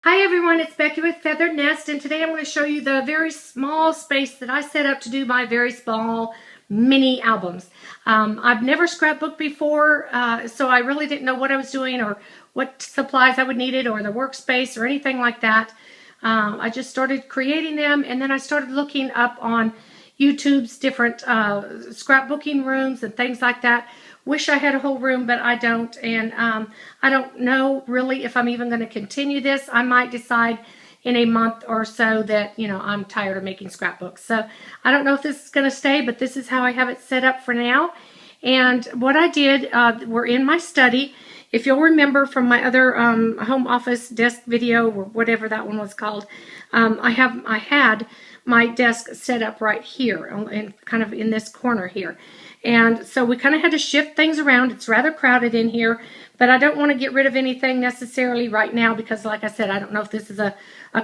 Hi everyone, it's Becky with Feathered Nest, and today I'm going to show you the very small space that I set up to do my very small mini albums. I've never scrapbooked before, so I really didn't know what I was doing or what supplies I would need or the workspace or anything like that. I just started creating them, and then I started looking up on YouTube's different scrapbooking rooms and things like that. Wish I had a whole room, but I don't. And I don't know really if I'm even going to continue this. I might decide in a month or so that, I'm tired of making scrapbooks. So I don't know if this is going to stay, but this is how I have it set up for now. And what I did, we're in my study. If you'll remember from my other home office desk video or whatever that one was called, I had my desk set up right here and kind of in this corner here. And so we kind of had to shift things around. It's rather crowded in here, but I don't want to get rid of anything necessarily right now because, like I said, I don't know if this is a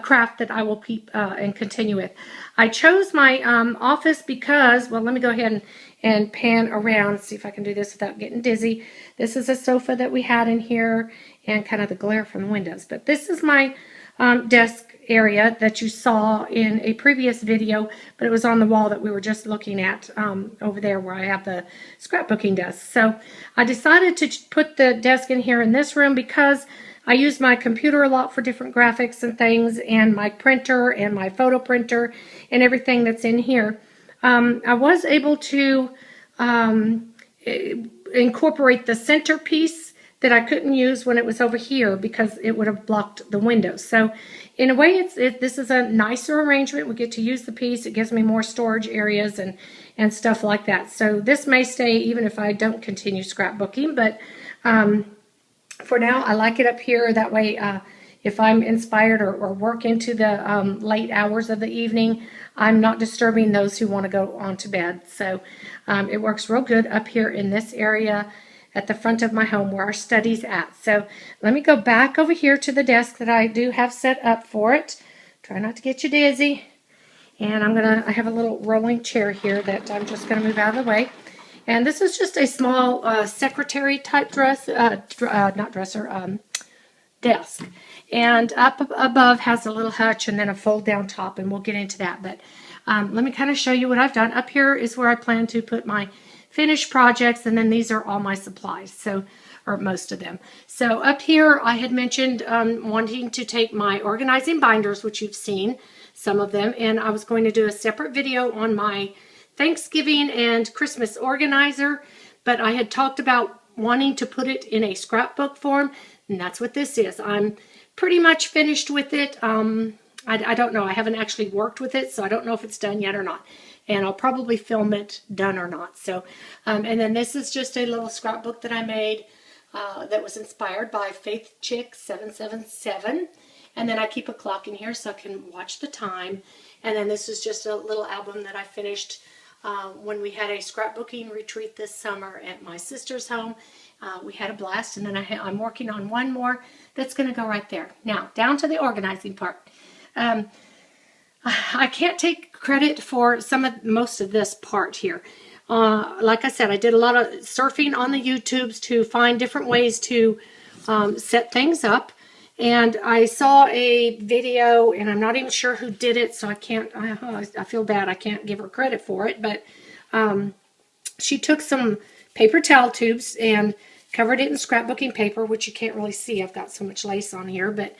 craft that I will keep and continue with. I chose my office because, well, let me go ahead and pan around, see if I can do this without getting dizzy. This is a sofa that we had in here and kind of the glare from the windows. But this is my desk area that you saw in a previous video, but it was on the wall that we were just looking at over there where I have the scrapbooking desk. So I decided to put the desk in here in this room because I use my computer a lot for different graphics and things, and my printer and my photo printer and everything that's in here. I was able to incorporate the centerpiece that I couldn't use when it was over here because it would have blocked the windows. So in a way, this is a nicer arrangement. We get to use the piece. It gives me more storage areas and stuff like that. So this may stay even if I don't continue scrapbooking, but for now, I like it up here. That way, if I'm inspired or work into the late hours of the evening, I'm not disturbing those who want to go on to bed. So it works real good up here in this area at the front of my home where our study's at. So let me go back over here to the desk that I do have set up for it. Try not to get you dizzy. And I have a little rolling chair here that I'm just gonna move out of the way. And this is just a small secretary type desk. And up above has a little hutch and then a fold down top, and we'll get into that. But let me kind of show you what I've done. Up here is where I plan to put my finished projects, and then these are all my supplies, or most of them. So up here I had mentioned wanting to take my organizing binders, which you've seen some of them, and I was going to do a separate video on my Thanksgiving and Christmas organizer, but I had talked about wanting to put it in a scrapbook form, and that's what this is. I'm pretty much finished with it. I don't know. I haven't actually worked with it, so I don't know if it's done yet or not. And I'll probably film it done or not. So, and then this is just a little scrapbook that I made that was inspired by Faith Chick 777. And then I keep a clock in here so I can watch the time. And then this is just a little album that I finished when we had a scrapbooking retreat this summer at my sister's home. We had a blast, and then I'm working on one more that's going to go right there. Now, down to the organizing part. I can't take credit for most of this part here. Like I said, I did a lot of surfing on the YouTubes to find different ways to set things up. And I saw a video, and I'm not even sure who did it, so I feel bad. I can't give her credit for it. But she took some paper towel tubes and covered it in scrapbooking paper, which you can't really see. I've got so much lace on here. But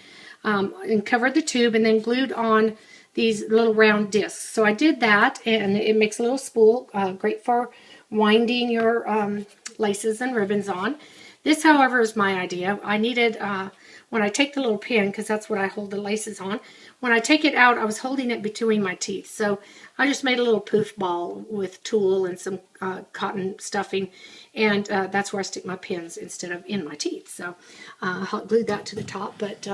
and covered the tube and then glued on these little round discs. So I did that, and it makes a little spool, great for winding your laces and ribbons on. This, however, is my idea. I needed, when I take the little pin, because that's what I hold the laces on, when I take it out, I was holding it between my teeth. So I just made a little poof ball with tulle and some cotton stuffing, and that's where I stick my pins instead of in my teeth. So I glued that to the top, but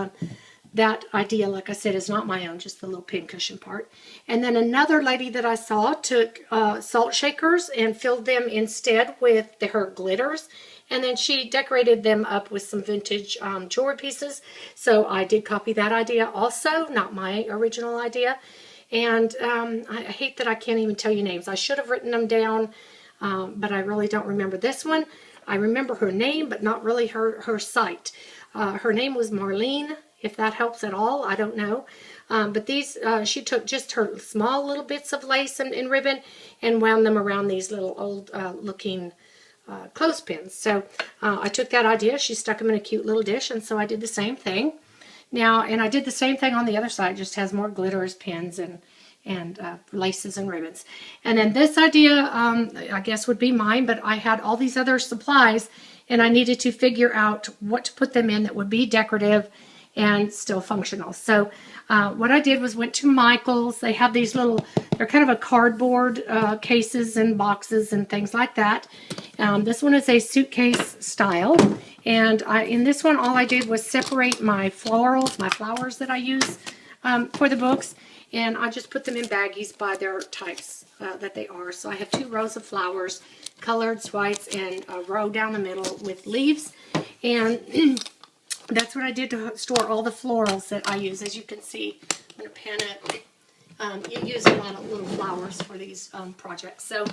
that idea, like I said, is not my own, just the little pin cushion part. And then another lady that I saw took salt shakers and filled them instead with her glitters. And then she decorated them up with some vintage jewelry pieces. So I did copy that idea also, not my original idea. And I hate that I can't even tell you names. I should have written them down, but I really don't remember this one. I remember her name, but not really her site. Her name was Marlene, if that helps at all. I don't know. But these, she took just her small little bits of lace and ribbon and wound them around these little old looking clothespins. So I took that idea. She stuck them in a cute little dish, and so I did the same thing. Now, and I did the same thing on the other side, just has more glitter as pins and laces and ribbons. And then this idea, I guess would be mine, but I had all these other supplies, and I needed to figure out what to put them in that would be decorative and still functional. So what I did was went to Michael's. They have these little, they're kind of a cardboard cases and boxes and things like that. This one is a suitcase style. And in this one, all I did was separate my florals, my flowers that I use for the books. And I just put them in baggies by their types that they are. So I have 2 rows of flowers, colored swipes, and a row down the middle with leaves. And that's what I did to store all the florals that I use. As you can see, I'm going to pan it. You use a lot of little flowers for these projects. So,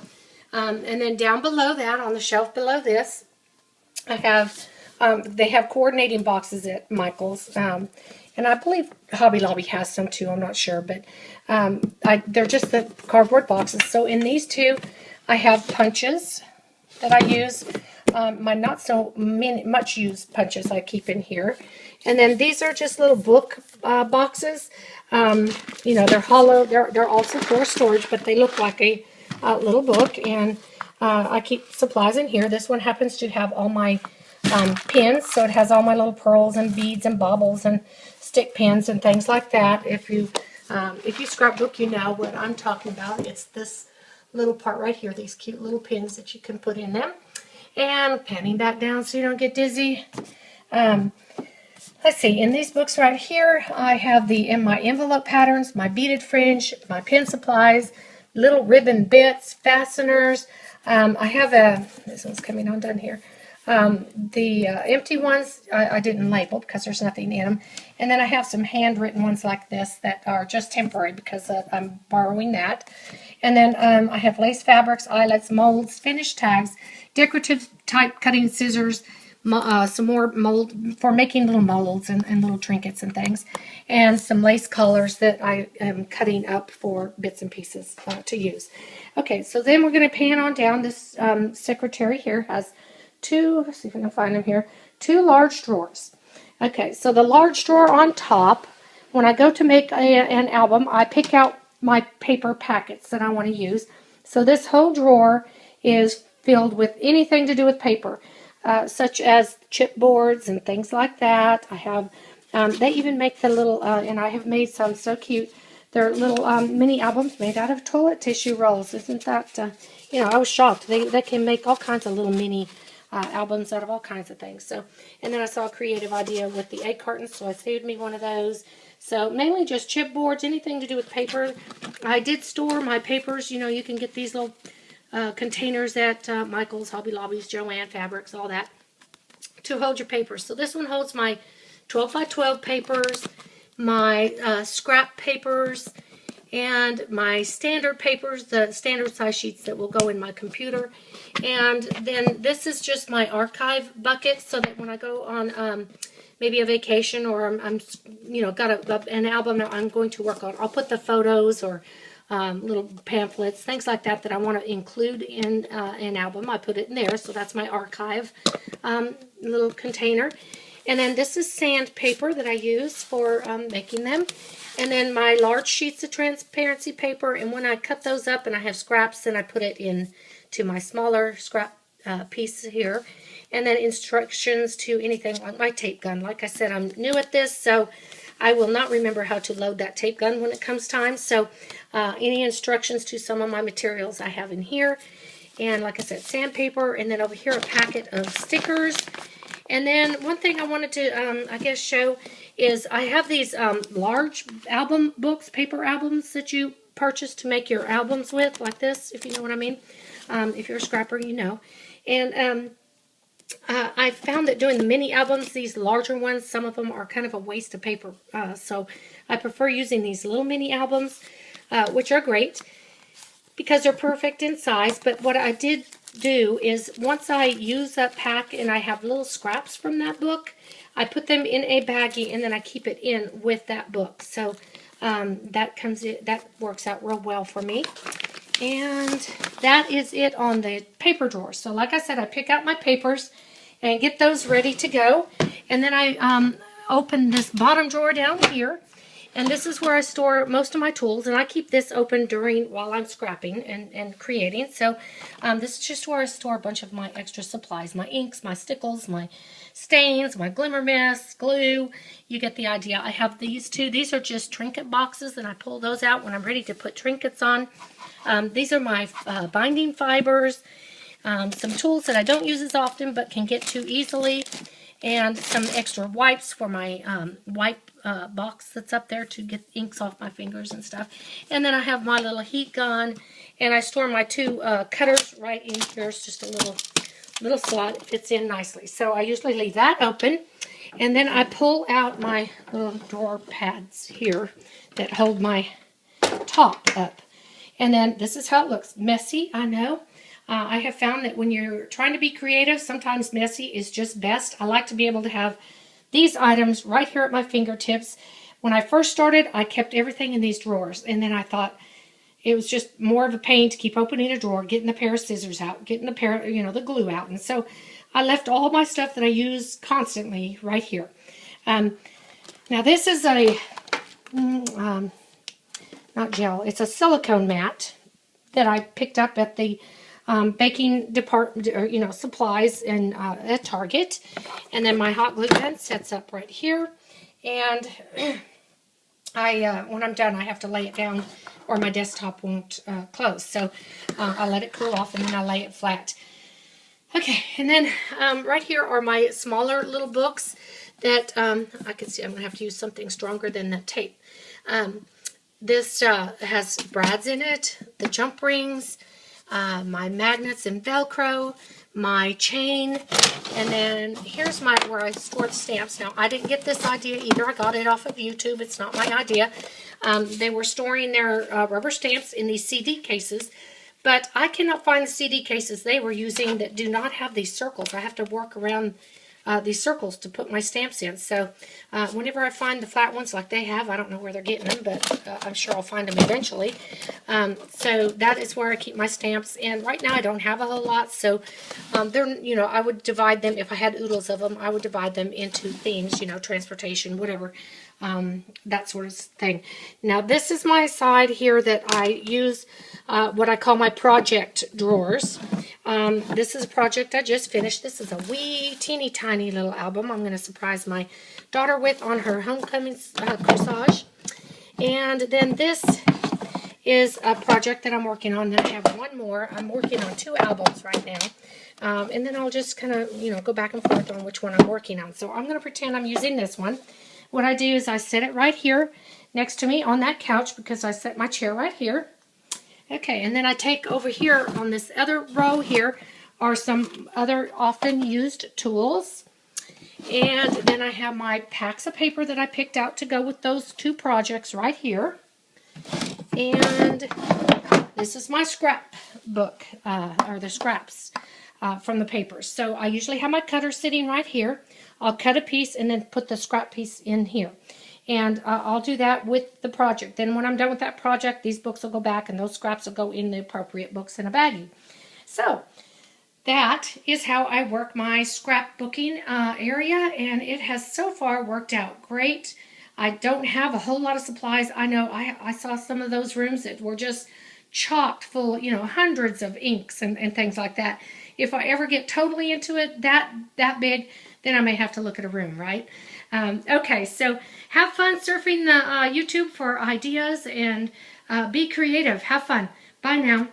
and then down below that, on the shelf below this, I have, they have coordinating boxes at Michael's. And I believe Hobby Lobby has some too, I'm not sure. But they're just the cardboard boxes. So in these 2, I have punches that I use. My not so much used punches I keep in here. And then these are just little book boxes. You know, they're hollow. They're also for storage, but they look like a little book. And I keep supplies in here. This one happens to have all my pins. So it has all my little pearls and beads and baubles and stick pins and things like that. If you scrapbook, you know what I'm talking about. It's this little part right here, these cute little pins that you can put in them. And panning that down so you don't get dizzy. Let's see, in these books right here, I have in my envelope patterns, my beaded fringe, my pin supplies, little ribbon bits, fasteners. I have this one's coming undone here. The empty ones I didn't label because there's nothing in them. And then I have some handwritten ones like this that are just temporary because I'm borrowing that. And then I have lace fabrics, eyelets, molds, finished tags, decorative type cutting scissors, some more mold for making little molds and little trinkets and things, and some lace collars that I am cutting up for bits and pieces to use. Okay, so then we're going to pan on down. This secretary here has 2, let's see if I can find them here, 2 large drawers. Okay, so the large drawer on top, when I go to make an album, I pick out my paper packets that I want to use. So this whole drawer is filled with anything to do with paper, such as chipboards and things like that. I have, they even make the little, and I have made some so cute. They're little mini albums made out of toilet tissue rolls. Isn't that, you know, I was shocked. They can make all kinds of little mini albums out of all kinds of things. So, and then I saw a creative idea with the egg cartons, so I saved me one of those. So mainly just chipboards, anything to do with paper. I did store my papers. You know, you can get these little containers at Michael's, Hobby Lobby's, Joann Fabrics, all that, to hold your papers. So this one holds my 12 by 12 papers, my scrap papers, and my standard papers, the standard size sheets that will go in my computer. And then this is just my archive bucket, so that when I go on maybe a vacation, or I'm you know, got an album that I'm going to work on, I'll put the photos or little pamphlets, things like that I want to include in an album. I put it in there, so that's my archive little container. And then this is sandpaper that I use for making them. And then my large sheets of transparency paper, and when I cut those up and I have scraps, then I put it into my smaller scrap piece here. And then instructions to anything like my tape gun. Like I said, I'm new at this, so I will not remember how to load that tape gun when it comes time. So any instructions to some of my materials I have in here. And like I said, sandpaper, and then over here a packet of stickers. And then one thing I wanted to, I guess, show is I have these large album books, paper albums that you purchase to make your albums with, like this, if you know what I mean. If you're a scrapper, you know. And I found that doing the mini albums, these larger ones, some of them are kind of a waste of paper. So I prefer using these little mini albums, which are great because they're perfect in size. But what I did do is once I use that pack and I have little scraps from that book, I put them in a baggie and then I keep it in with that book. So that works out real well for me. And that is it on the paper drawer. So like I said, I pick out my papers and get those ready to go. And then I open this bottom drawer down here. And this is where I store most of my tools. And I keep this open while I'm scrapping and creating. So this is just where I store a bunch of my extra supplies. My inks, my stickles, my stains, my glimmer mist, glue. You get the idea. I have these two. These are just trinket boxes. And I pull those out when I'm ready to put trinkets on. These are my binding fibers. Some tools that I don't use as often but can get to easily. And some extra wipes for my wipe box that's up there to get inks off my fingers and stuff. And then I have my little heat gun, and I store my two cutters right in here. It's just a little slot. It fits in nicely. So I usually leave that open, and then I pull out my little drawer pads here that hold my top up. And then this is how it looks. Messy, I know. I have found that when you're trying to be creative, sometimes messy is just best. I like to be able to have these items right here at my fingertips. When I first started, I kept everything in these drawers. And then I thought it was just more of a pain to keep opening a drawer, getting a pair of scissors out, getting the glue out. And so I left all my stuff that I use constantly right here. Now this is a, not gel, it's a silicone mat that I picked up at the baking department, or supplies in at Target. And then my hot glue gun sets up right here. And when I'm done, I have to lay it down or my desktop won't close. So I let it cool off and then I lay it flat. Okay, and then right here are my smaller little books that I can see. I'm going to have to use something stronger than the tape. This has brads in it, the jump rings, my magnets and Velcro, my chain, and then here's where I store the stamps. Now, I didn't get this idea either. I got it off of YouTube. It's not my idea. They were storing their rubber stamps in these CD cases, but I cannot find the CD cases they were using that do not have these circles. I have to work around these circles to put my stamps in. So whenever I find the flat ones like they have, I don't know where they're getting them, but I'm sure I'll find them eventually. So that is where I keep my stamps. And right now I don't have a whole lot, so I would divide them. If I had oodles of them, I would divide them into themes, transportation, whatever, that sort of thing. Now this is my side here that I use what I call my project drawers. This is a project I just finished. This is a wee, teeny, tiny little album I'm going to surprise my daughter with on her homecoming corsage. And then this is a project that I'm working on. Then I have one more. I'm working on 2 albums right now. And then I'll just kind of, go back and forth on which one I'm working on. So I'm going to pretend I'm using this one. What I do is I set it right here next to me on that couch because I set my chair right here. Okay, and then I take over here on this other row here are some other often used tools. And then I have my packs of paper that I picked out to go with those 2 projects right here. And this is my scrap book, or the scraps from the papers. So I usually have my cutter sitting right here. I'll cut a piece and then put the scrap piece in here. And I'll do that with the project. Then when I'm done with that project, these books will go back and those scraps will go in the appropriate books in a baggie. So that is how I work my scrapbooking area, and it has so far worked out great. I don't have a whole lot of supplies. I know I saw some of those rooms that were just chocked full, hundreds of inks and things like that. If I ever get totally into it that big, then I may have to look at a room, right? Okay, so have fun surfing the YouTube for ideas and be creative. Have fun. Bye now.